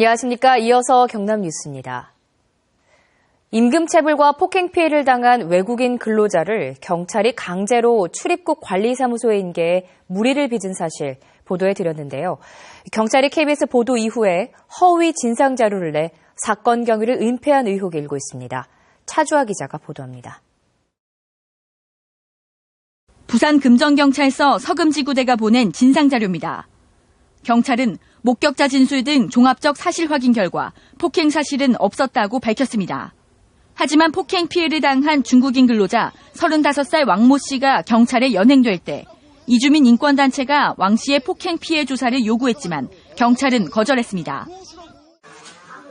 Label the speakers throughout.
Speaker 1: 안녕하십니까. 이어서 경남 뉴스입니다. 임금체불과 폭행 피해를 당한 외국인 근로자를 경찰이 강제로 출입국 관리사무소에 인계해 무리를 빚은 사실 보도해 드렸는데요. 경찰이 KBS 보도 이후에 허위 진상 자료를 내 사건 경위를 은폐한 의혹이 일고 있습니다. 차주아 기자가 보도합니다.
Speaker 2: 부산 금정경찰서 서금지구대가 보낸 진상 자료입니다. 경찰은 목격자 진술 등 종합적 사실 확인 결과 폭행 사실은 없었다고 밝혔습니다. 하지만 폭행 피해를 당한 중국인 근로자 35살 왕모 씨가 경찰에 연행될 때 이주민 인권단체가 왕 씨의 폭행 피해 조사를 요구했지만 경찰은 거절했습니다.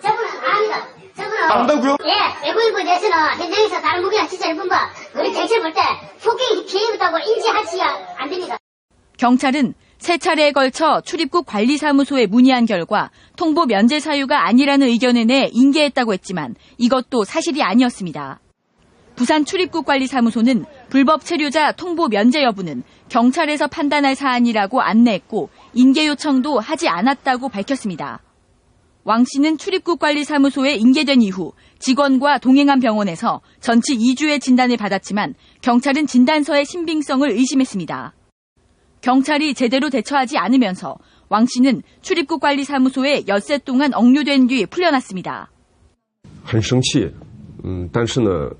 Speaker 3: 저분은 압니다. 저분은
Speaker 4: 안다고요?
Speaker 3: 예, 외국인분 내에서는 현장에서 다른 무기나 시설을 본 거, 우리 경찰 볼 때 폭행이 피해였다고 인지하시면 안 됩니다.
Speaker 2: 경찰은 세 차례에 걸쳐 출입국 관리사무소에 문의한 결과 통보 면제 사유가 아니라는 의견을 내 인계했다고 했지만 이것도 사실이 아니었습니다. 부산 출입국관리사무소는 불법 체류자 통보 면제 여부는 경찰에서 판단할 사안이라고 안내했고 인계 요청도 하지 않았다고 밝혔습니다. 왕 씨는 출입국관리사무소에 인계된 이후 직원과 동행한 병원에서 전치 2주의 진단을 받았지만 경찰은 진단서의 신빙성을 의심했습니다. 경찰이 제대로 대처하지 않으면서 왕 씨는 출입국관리사무소에 엿새 동안 억류된 뒤 풀려났습니다.
Speaker 4: 很生气，但是呢，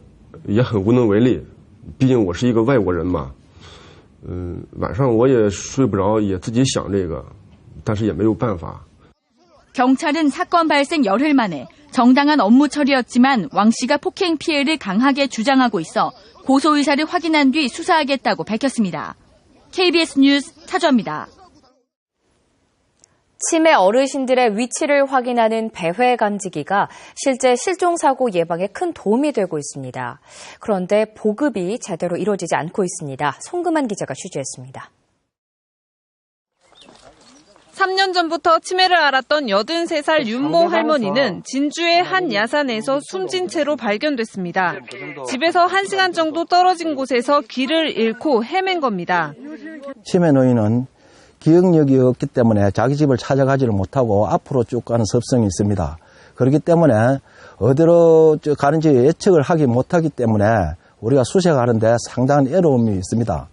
Speaker 4: 也很无能为力。毕竟我是一个外国人嘛，晚上我也睡不着，也自己想这个，但是也没有办法。
Speaker 2: 경찰은 사건 발생 열흘 만에 정당한 업무 처리였지만 왕 씨가 폭행 피해를 강하게 주장하고 있어 고소 의사를 확인한 뒤 수사하겠다고 밝혔습니다. KBS 뉴스 차주아입니다.
Speaker 1: 치매 어르신들의 위치를 확인하는 배회 감지기가 실제 실종사고 예방에 큰 도움이 되고 있습니다. 그런데 보급이 제대로 이루어지지 않고 있습니다. 송금한 기자가 취재했습니다.
Speaker 5: 3년 전부터 치매를 앓았던 83살 윤모 할머니는 진주의 한 야산에서 숨진 채로 발견됐습니다. 집에서 1시간 정도 떨어진 곳에서 길을 잃고 헤맨 겁니다.
Speaker 6: 치매 노인은 기억력이 없기 때문에 자기 집을 찾아가지를 못하고 앞으로 쭉 가는 습성이 있습니다. 그렇기 때문에 어디로 가는지 예측을 하기 못하기 때문에 우리가 수색하는데 상당한 어려움이 있습니다.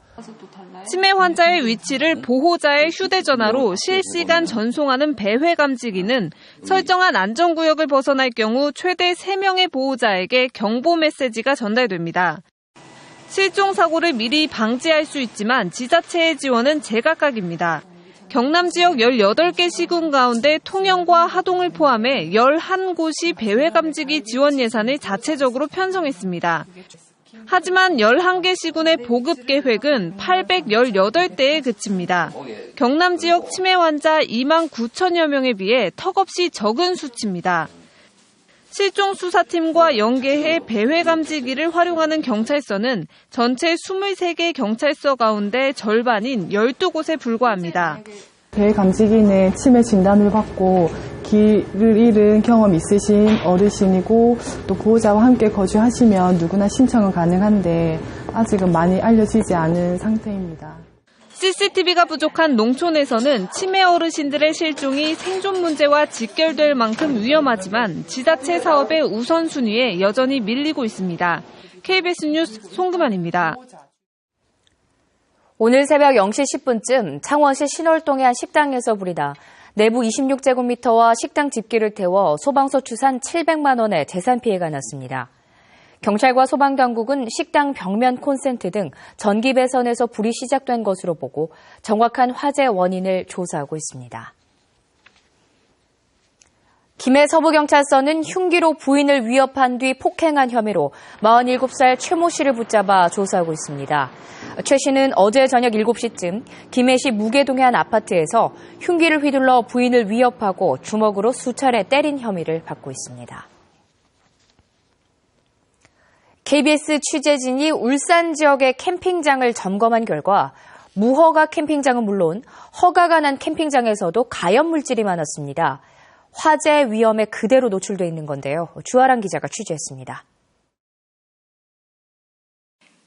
Speaker 5: 치매 환자의 위치를 보호자의 휴대전화로 실시간 전송하는 배회 감지기는 설정한 안전구역을 벗어날 경우 최대 3명의 보호자에게 경보 메시지가 전달됩니다. 실종 사고를 미리 방지할 수 있지만 지자체의 지원은 제각각입니다. 경남 지역 18개 시군 가운데 통영과 하동을 포함해 11곳이 배회 감지기 지원 예산을 자체적으로 편성했습니다. 하지만 11개 시군의 보급 계획은 818대에 그칩니다. 경남 지역 치매 환자 2만 9천여 명에 비해 턱없이 적은 수치입니다. 실종 수사팀과 연계해 배회 감지기를 활용하는 경찰서는 전체 23개 경찰서 가운데 절반인 12곳에 불과합니다.
Speaker 7: 배회 감지기는 치매 진단을 받고 길을 잃은 경험 있으신 어르신이고 또 보호자와 함께 거주하시면 누구나 신청은 가능한데 아직은 많이 알려지지 않은 상태입니다.
Speaker 5: CCTV가 부족한 농촌에서는 치매 어르신들의 실종이 생존 문제와 직결될 만큼 위험하지만 지자체 사업의 우선순위에 여전히 밀리고 있습니다. KBS 뉴스 송금환입니다.
Speaker 1: 오늘 새벽 0시 10분쯤 창원시 신월동의 한 식당에서 불이 나 내부 26제곱미터와 식당 집기를 태워 소방서 추산 700만 원의 재산 피해가 났습니다. 경찰과 소방당국은 식당 벽면 콘센트 등 전기 배선에서 불이 시작된 것으로 보고 정확한 화재 원인을 조사하고 있습니다. 김해 서부경찰서는 흉기로 부인을 위협한 뒤 폭행한 혐의로 47살 최 모 씨를 붙잡아 조사하고 있습니다. 최 씨는 어제 저녁 7시쯤 김해시 무계동의 한 아파트에서 흉기를 휘둘러 부인을 위협하고 주먹으로 수차례 때린 혐의를 받고 있습니다. KBS 취재진이 울산 지역의 캠핑장을 점검한 결과 무허가 캠핑장은 물론 허가가 난 캠핑장에서도 가염물질이 많았습니다. 화재 위험에 그대로 노출돼 있는 건데요. 주아랑 기자가 취재했습니다.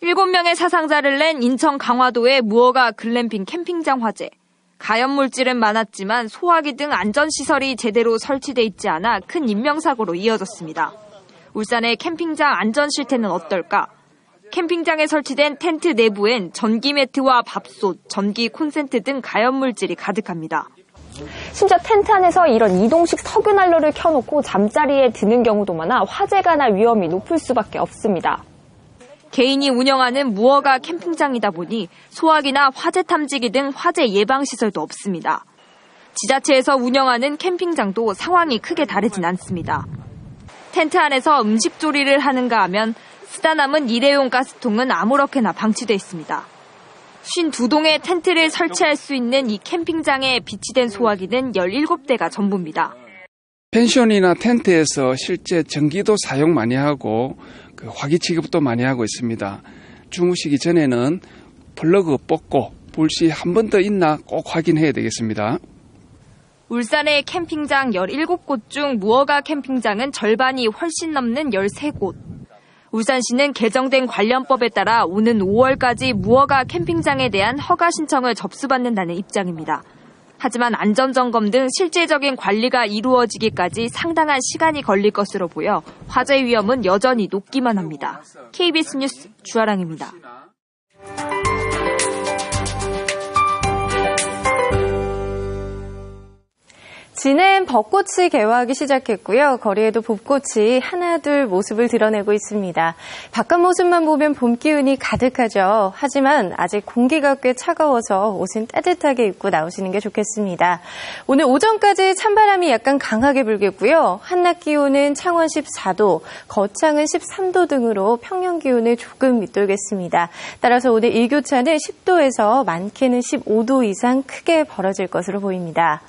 Speaker 8: 7명의 사상자를 낸 인천 강화도의 무허가 글램핑 캠핑장 화재. 가염물질은 많았지만 소화기 등 안전시설이 제대로 설치돼 있지 않아 큰 인명사고로 이어졌습니다. 울산의 캠핑장 안전실태는 어떨까? 캠핑장에 설치된 텐트 내부엔 전기 매트와 밥솥, 전기 콘센트 등 가염물질이 가득합니다.
Speaker 9: 심지어 텐트 안에서 이런 이동식 석유 난로를 켜놓고 잠자리에 드는 경우도 많아 화재가 날 위험이 높을 수밖에 없습니다.
Speaker 8: 개인이 운영하는 무허가 캠핑장이다 보니 소화기나 화재 탐지기 등 화재 예방 시설도 없습니다. 지자체에서 운영하는 캠핑장도 상황이 크게 다르진 않습니다. 텐트 안에서 음식 조리를 하는가 하면 쓰다 남은 일회용 가스통은 아무렇게나 방치돼 있습니다. 52동의 텐트를 설치할 수 있는 이 캠핑장에 비치된 소화기는 17대가 전부입니다.
Speaker 10: 펜션이나 텐트에서 실제 전기도 사용 많이 하고 화기 취급도 많이 하고 있습니다. 주무시기 전에는 플러그 뽑고 불씨 한 번 더 있나 꼭 확인해야 되겠습니다.
Speaker 8: 울산의 캠핑장 17곳 중 무허가 캠핑장은 절반이 훨씬 넘는 13곳. 울산시는 개정된 관련법에 따라 오는 5월까지 무허가 캠핑장에 대한 허가 신청을 접수받는다는 입장입니다. 하지만 안전점검 등 실질적인 관리가 이루어지기까지 상당한 시간이 걸릴 것으로 보여 화재 위험은 여전히 높기만 합니다. KBS 뉴스 주아랑입니다.
Speaker 11: 진해엔 벚꽃이 개화하기 시작했고요. 거리에도 봄꽃이 하나둘 모습을 드러내고 있습니다. 바깥 모습만 보면 봄 기운이 가득하죠. 하지만 아직 공기가 꽤 차가워서 옷은 따뜻하게 입고 나오시는 게 좋겠습니다. 오늘 오전까지 찬바람이 약간 강하게 불겠고요. 한낮 기온은 창원 14도, 거창은 13도 등으로 평년 기온을 조금 밑돌겠습니다. 따라서 오늘 일교차는 10도에서 많게는 15도 이상 크게 벌어질 것으로 보입니다.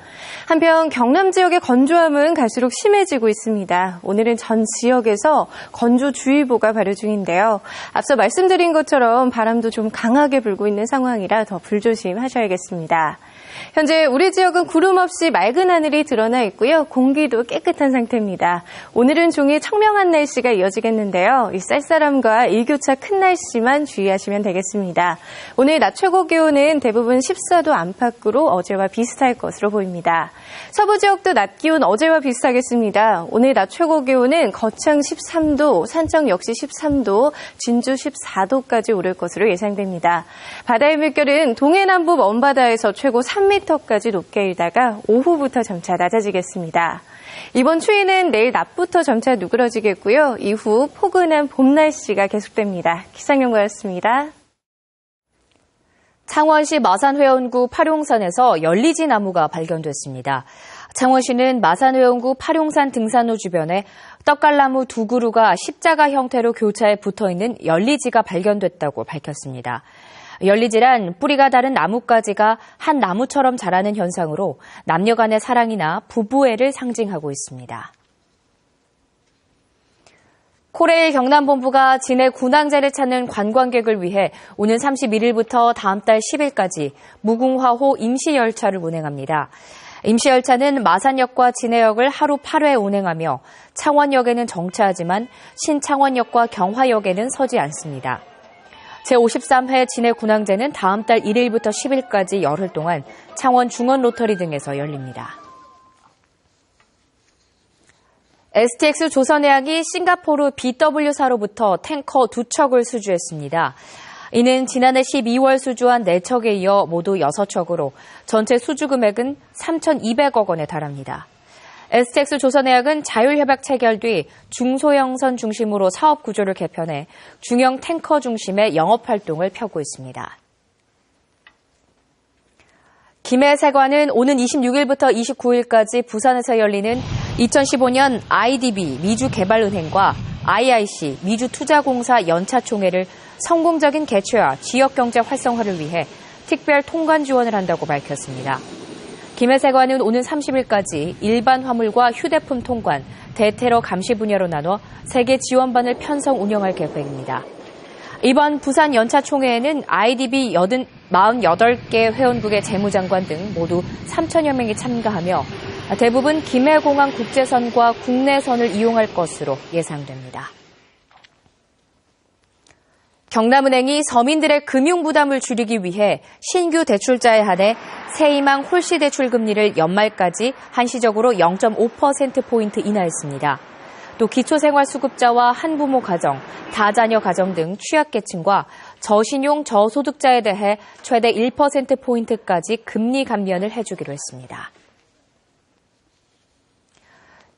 Speaker 11: 한편 경남 지역의 건조함은 갈수록 심해지고 있습니다. 오늘은 전 지역에서 건조주의보가 발효 중인데요. 앞서 말씀드린 것처럼 바람도 좀 강하게 불고 있는 상황이라 더 불조심하셔야겠습니다. 현재 우리 지역은 구름 없이 맑은 하늘이 드러나 있고요. 공기도 깨끗한 상태입니다. 오늘은 종일 청명한 날씨가 이어지겠는데요. 이 쌀쌀함과 일교차 큰 날씨만 주의하시면 되겠습니다. 오늘 낮 최고 기온은 대부분 14도 안팎으로 어제와 비슷할 것으로 보입니다. 서부 지역도 낮 기온 어제와 비슷하겠습니다. 오늘 낮 최고 기온은 거창 13도, 산청 역시 13도, 진주 14도까지 오를 것으로 예상됩니다. 바다의 물결은 동해남부 먼바다에서 최고 3m까지 높게 일다가 오후부터 점차 낮아지겠습니다. 이번 추위는 내일 낮부터 점차 누그러지겠고요. 이후 포근한 봄 날씨가 계속됩니다. 기상연구였습니다.
Speaker 1: 창원시 마산회원구 파룡산에서 열리지 나무가 발견됐습니다. 창원시는 마산회원구 파룡산 등산로 주변에 떡갈나무 2그루가 십자가 형태로 교차에 붙어있는 열리지가 발견됐다고 밝혔습니다. 열리지란 뿌리가 다른 나뭇가지가 한 나무처럼 자라는 현상으로 남녀 간의 사랑이나 부부애를 상징하고 있습니다. 코레일 경남본부가 진해 군항제를 찾는 관광객을 위해 오는 31일부터 다음 달 10일까지 무궁화호 임시열차를 운행합니다. 임시열차는 마산역과 진해역을 하루 8회 운행하며 창원역에는 정차하지만 신창원역과 경화역에는 서지 않습니다. 제53회 진해 군항제는 다음 달 1일부터 10일까지 열흘 동안 창원 중원 로터리 등에서 열립니다. STX 조선해양이 싱가포르 BW사로부터 탱커 2척을 수주했습니다. 이는 지난해 12월 수주한 4척에 이어 모두 6척으로 전체 수주 금액은 3,200억 원에 달합니다. STX 조선해양은 자율협약 체결 뒤 중소형선 중심으로 사업 구조를 개편해 중형 탱커 중심의 영업활동을 펴고 있습니다. 김해 세관은 오는 26일부터 29일까지 부산에서 열리는 2015년 IDB 미주개발은행과 IIC 미주투자공사 연차총회를 성공적인 개최와 지역경제 활성화를 위해 특별 통관 지원을 한다고 밝혔습니다. 김해세관은 오는 30일까지 일반 화물과 휴대폰 통관, 대테러 감시 분야로 나눠 3개 지원반을 편성 운영할 계획입니다. 이번 부산 연차총회에는 IDB 48개 회원국의 재무장관 등 모두 3천여 명이 참가하며 대부분 김해공항 국제선과 국내선을 이용할 것으로 예상됩니다. 경남은행이 서민들의 금융부담을 줄이기 위해 신규 대출자에 한해 새희망 홀시 대출 금리를 연말까지 한시적으로 0.5%포인트 인하했습니다. 또 기초생활수급자와 한부모 가정, 다자녀 가정 등 취약계층과 저신용 저소득자에 대해 최대 1%포인트까지 금리 감면을 해주기로 했습니다.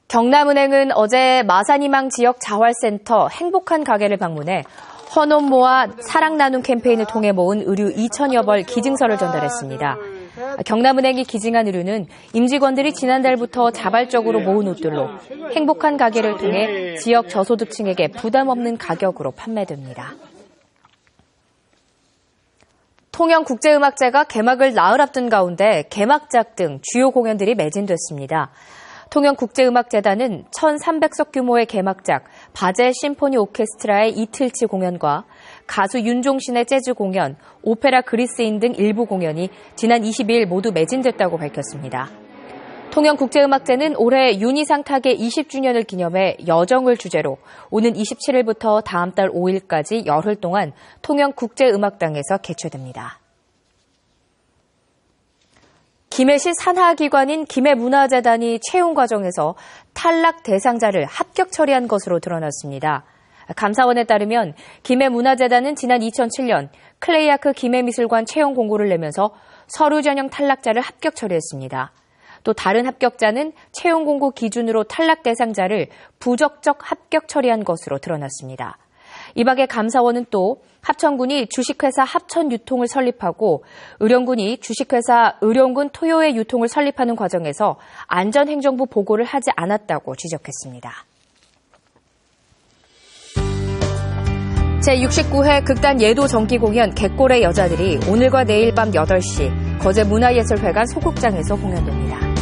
Speaker 1: 경남은행은 어제 마산희망 지역 자활센터 행복한 가게를 방문해 헌옷모아 사랑 나눔 캠페인을 통해 모은 의류 2,000여 벌 기증서를 전달했습니다. 경남은행이 기증한 의류는 임직원들이 지난달부터 자발적으로 모은 옷들로 행복한 가게를 통해 지역 저소득층에게 부담 없는 가격으로 판매됩니다. 통영국제음악제가 개막을 나흘 앞둔 가운데 개막작 등 주요 공연들이 매진됐습니다. 통영국제음악재단은 1,300석 규모의 개막작 바젤 심포니 오케스트라의 이틀치 공연과 가수 윤종신의 재즈 공연, 오페라 그리스인 등 일부 공연이 지난 22일 모두 매진됐다고 밝혔습니다. 통영국제음악제는 올해 윤희상 타계 20주년을 기념해 여정을 주제로 오는 27일부터 다음 달 5일까지 열흘 동안 통영국제음악당에서 개최됩니다. 김해시 산하기관인 김해문화재단이 채용 과정에서 탈락 대상자를 합격 처리한 것으로 드러났습니다. 감사원에 따르면 김해문화재단은 지난 2007년 클레이아크 김해미술관 채용 공고를 내면서 서류 전형 탈락자를 합격 처리했습니다. 또 다른 합격자는 채용 공고 기준으로 탈락 대상자를 부적적 합격 처리한 것으로 드러났습니다. 이 밖에 감사원은 또 합천군이 주식회사 합천유통을 설립하고 의령군이 주식회사 의령군 토요의 유통을 설립하는 과정에서 안전행정부 보고를 하지 않았다고 지적했습니다. 제69회 극단 예도 정기공연 갯골의 여자들이 오늘과 내일 밤 8시 거제문화예술회관 소극장에서 공연됩니다.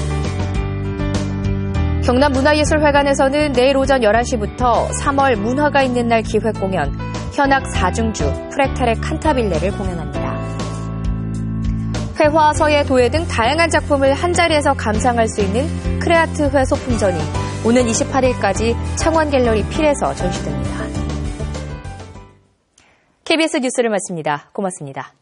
Speaker 1: 경남문화예술회관에서는 내일 오전 11시부터 3월 문화가 있는 날 기획공연 현악 4중주 프렉텔의 칸타빌레를 공연합니다. 회화, 서예, 도예 등 다양한 작품을 한자리에서 감상할 수 있는 크레아트회 소품전이 오는 28일까지 창원갤러리 필에서 전시됩니다. KBS 뉴스를 마칩니다. 고맙습니다.